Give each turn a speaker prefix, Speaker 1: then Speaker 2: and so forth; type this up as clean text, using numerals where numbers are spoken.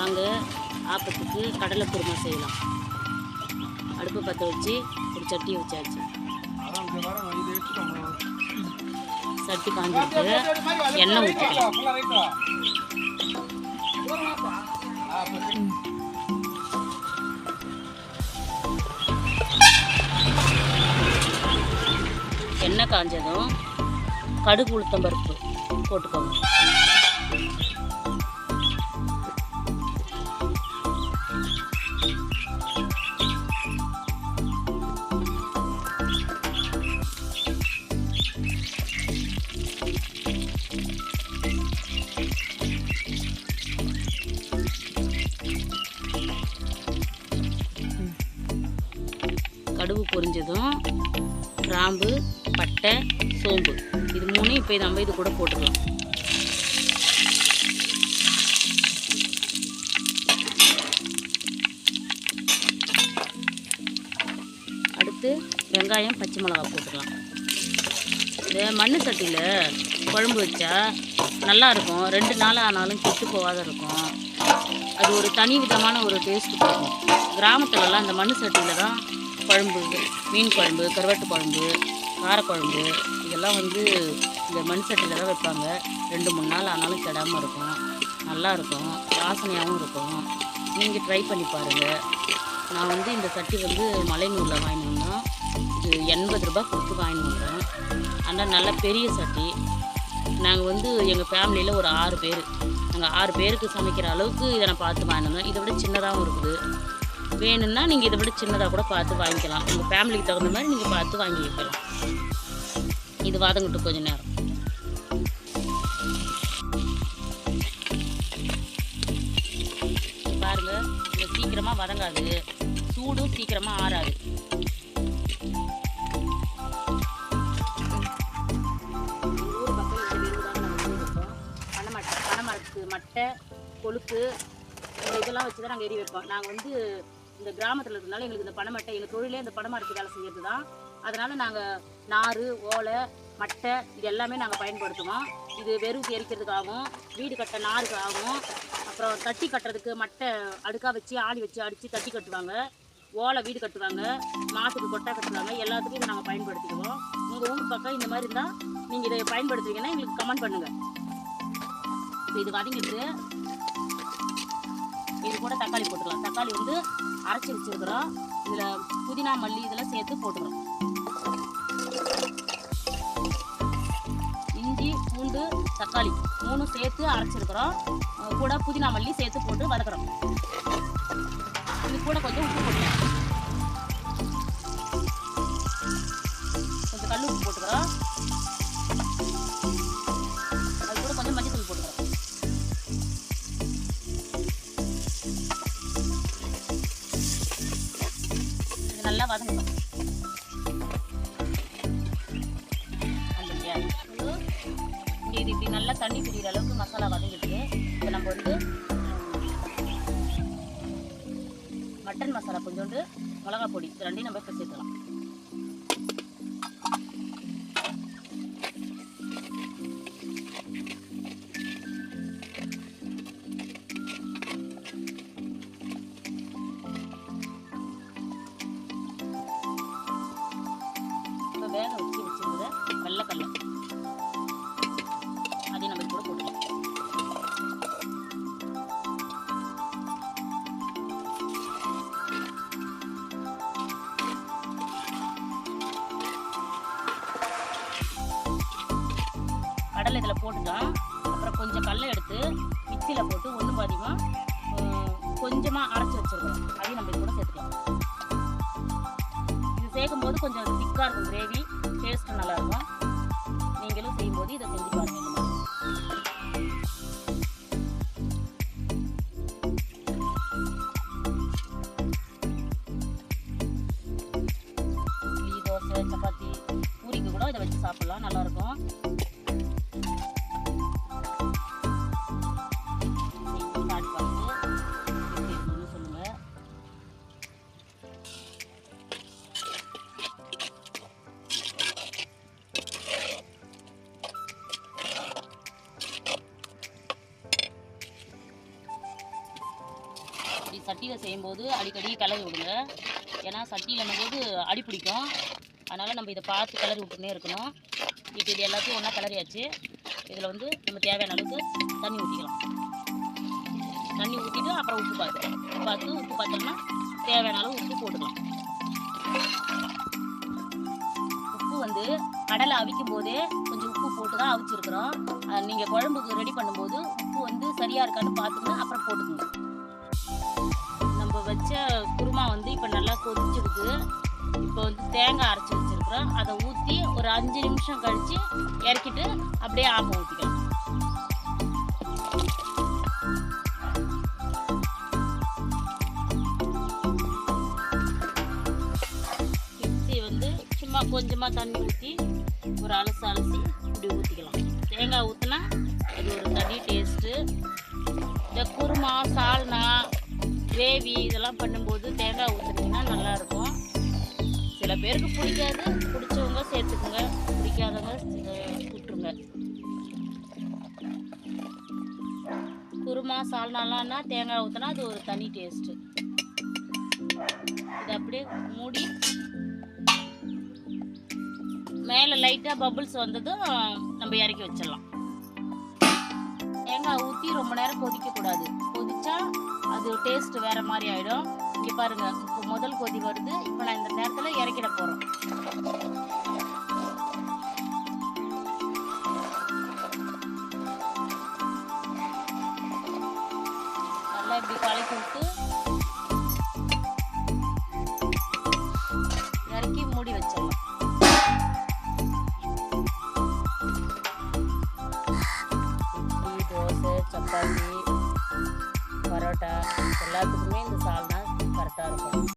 Speaker 1: வாங்க ஆப்பத்துக்கு கடலை குருமா செய்யலாம். அடுப்பு பற்ற வச்சு ஒரு சட்டியை வச்சாச்சு. சட்டி காஞ்சிட்டு எண்ணெய் ஊற்றிக்கலாம். எண்ணெய் காஞ்சதும் கடுகு உளுத்தம் பருப்பு போட்டுக்கோங்க. கடுகு பொரிஞ்சதும் கிராம்பு, பட்டை, சோம்பு இது மூணையும் இப்போ நம்ம இது கூட போட்டுக்கலாம். அடுத்து வெங்காயம், பச்சை மிளகாய் போட்டுக்கலாம். இந்த மண் சட்டியில் குழம்பு வச்சா நல்லாயிருக்கும். 2 நாள் ஆனாலும் கெட்டு போகாத இருக்கும். அது ஒரு தனி விதமான ஒரு டேஸ்ட்டு கொடுக்கும். கிராமத்துலலாம் இந்த மண் சட்டியில் தான் குழம்பு, மீன் குழம்பு, கருவாட்டு குழம்பு, காரக்குழம்பு இதெல்லாம் வந்து இந்த மண் சட்டியில் தான் வைப்பாங்க. 2-3 நாள் ஆனாலும் கெடாமல் இருக்கும். நல்லாயிருக்கும், வாசனையாகவும் இருக்கும். நீங்கள் ட்ரை பண்ணி பாருங்கள். நான் வந்து இந்த சட்டி வந்து மலைநூரில் வாங்கிட்டு வந்தோம். இது 80 ரூபா கொடுத்து வாங்கிட்டு வந்தோம். ஆனால் நல்ல பெரிய சட்டி. நாங்கள் வந்து எங்கள் ஃபேமிலியில் ஒரு 6 பேர். நாங்கள் 6 பேருக்கு சமைக்கிற அளவுக்கு இதை நான் பார்த்து வாங்கிட்டு வந்தோம். இதை விட சின்னதாகவும் இருக்குது. வேணும்னா நீங்கள் இதை விட சின்னதாக கூட பார்த்து வாங்கிக்கலாம். உங்கள் ஃபேமிலிக்கு தகுந்த மாதிரி நீங்கள் பார்த்து வாங்கி வைக்கலாம். இது வதங்கட்டும் கொஞ்சம் நேரம். பாருங்கள், இது சீக்கிரமாக வதங்காது, சூடும் சீக்கிரமாக ஆறாது. ஊர் பக்கம் இந்த வெறுதாங்க நாங்கள் வைப்போம். பனைமரத்துக்கு மட்டை, கொழுப்பு இதெல்லாம் வச்சு தான் நாங்கள் எரி வைப்போம். நாங்கள் வந்து இந்த கிராமத்தில் இருக்கிறதுனால எங்களுக்கு இந்த பனைமட்டை, எங்கள் தொழிலே இந்த பனைமரத்து வேலை செய்கிறது தான். அதனால் நாங்கள் நார், ஓலை, மட்டை இது எல்லாமே நாங்கள் பயன்படுத்துவோம். இது வெறும் எரிக்கிறதுக்காகவும், வீடு கட்ட நாருக்காகவும், அப்புறம் தட்டி கட்டுறதுக்கு மட்டை அடுக்காக வச்சு ஆளி வச்சு அடித்து தட்டி கட்டுவாங்க. ஓலை வீடு கட்டுவாங்க, மாட்டுக்கு கொட்டை கட்டுவாங்க. எல்லாத்துக்கும் இதை நாங்கள் பயன்படுத்திக்குவோம். உங்கள் ஊர் பக்கம் இந்த மாதிரி இருந்தால் நீங்கள் இதை பயன்படுத்துவீங்கன்னா எங்களுக்கு கமெண்ட் பண்ணுங்கள். இப்போ இது வதங்கிட்டு இது கூட தக்காளி போட்டுக்கலாம். தக்காளி வந்து அரைச்சி வச்சுருக்கிறோம். இதில் புதினா, மல்லி இதெல்லாம் சேர்த்து போட்டுக்கிறோம். இஞ்சி, பூண்டு, தக்காளி 3 சேர்த்து அரைச்சிருக்கிறோம். கூட புதினா, மல்லி சேர்த்து போட்டு வதக்குறோம். இது கூட கொஞ்சம் உப்பு போட்டுக்கலாம். கொஞ்சம் கல் உப்பு போட்டுக்கிறோம். அது கூட கொஞ்சம் மஞ்சள் போட்டுக்கிறோம். நல்லா வதங்கணும். இங்கே இது இப்படி நல்லா தண்ணி பிடிக்கிற அளவுக்கு மசாலா வதங்கிட்டு இப்போ நம்ம வந்து மட்டன் மசாலா கொஞ்சோண்டு, மிளகா பொடி இது 2 நம்ம இப்போ சேர்த்துக்கலாம். வேக வச்சு வச்சுருக்கிற வெள்ளைக்கல்லை அதையும் நம்ம கூட போட்டுக்கலாம். கடலை இதில் போட்டுட்டோம். அப்புறம் கொஞ்சம் கடலை எடுத்து மிக்சியில் போட்டு 1 பாதிமாக கொஞ்சமாக அரைச்சி வச்சுருக்கோம். அதையும் நம்ம கூட சேர்த்துக்கலாம். இது சேர்க்கும்போது கொஞ்சம் திக்காக இருக்கும் கிரேவி, டேஸ்ட்டு நல்லாயிருக்கும். நீங்களும் செய்யும்போது இதை செஞ்சு பாருங்கள். இட்லி, தோசை, சப்பாத்தி, பூரிக்கு கூட இதை வச்சு சாப்பிட்லாம், நல்லாயிருக்கும். இப்படி சட்டியில் செய்யும்போது அடிக்கடி கிளறி விடுங்க. ஏன்னா சட்டியில் போது அடி பிடிக்கும். அதனால் நம்ம இதை பார்த்து கிளறி விட்டுனே இருக்கணும். இப்போ இது எல்லாத்தையும் ஒன்றா கிளறியாச்சு. இதில் வந்து நம்ம தேவையான அளவுக்கு தண்ணி ஊற்றிக்கலாம். தண்ணி ஊற்றிட்டு அப்புறம் உப்பு பார்த்தோம்னா தேவையான அளவு உப்பு போட்டுக்கலாம். உப்பு வந்து கடலை அவிக்கும் போதே கொஞ்சம் உப்பு போட்டு தான் அவிச்சிருக்கிறோம். நீங்கள் குழம்புக்கு ரெடி பண்ணும்போது உப்பு வந்து சரியாக இருக்கான்னு பார்த்துக்கணும், அப்புறம் போட்டுக்கணும். நம்ம வச்ச குருமா வந்து இப்போ நல்லா கொதிச்சிருக்கு. இப்போ வந்து தேங்காய் அரைச்சி வச்சுருக்குறோம். அதை ஊற்றி ஒரு 5 நிமிஷம் கழித்து இறக்கிட்டு அப்படியே ஆப்பம் ஊற்றிக்கலாம். சும்மா கொஞ்சமாக தண்ணி ஊற்றி ஒரு அலசி இப்படி ஊற்றிக்கலாம். தேங்காய் ஊற்றினா அது ஒரு தனி டேஸ்ட்டு. இந்த குருமா, சால்னா, கிரேவி இதெல்லாம் பண்ணும்போது தேங்காய் ஊற்றுனீங்கன்னா நல்லாயிருக்கும். சில பேருக்கு பிடிக்காது, பிடிச்சவங்க சேர்த்துக்குங்க, பிடிக்காதவங்க விட்டுருங்க. குருமா, சால்னாலான்னா தேங்காய் ஊற்றினா அது ஒரு தனி டேஸ்ட்டு. இதை அப்படியே மூடி மேலே லைட்டாக பபுள்ஸ் வந்ததும் நம்ம இறக்கி வச்சிடலாம். தேங்காய் ஊற்றி ரொம்ப நேரம் கொதிக்கக்கூடாது. கொதிச்சா அது டேஸ்ட் வேறு மாதிரி ஆகிடும். இங்கே பாருங்கள், இப்போ முதல் கொதி வருது. இப்போ நான் இந்த நேரத்தில் இறக்கிட போகிறோம். நல்லா இப்படி கலக்கி விட்டு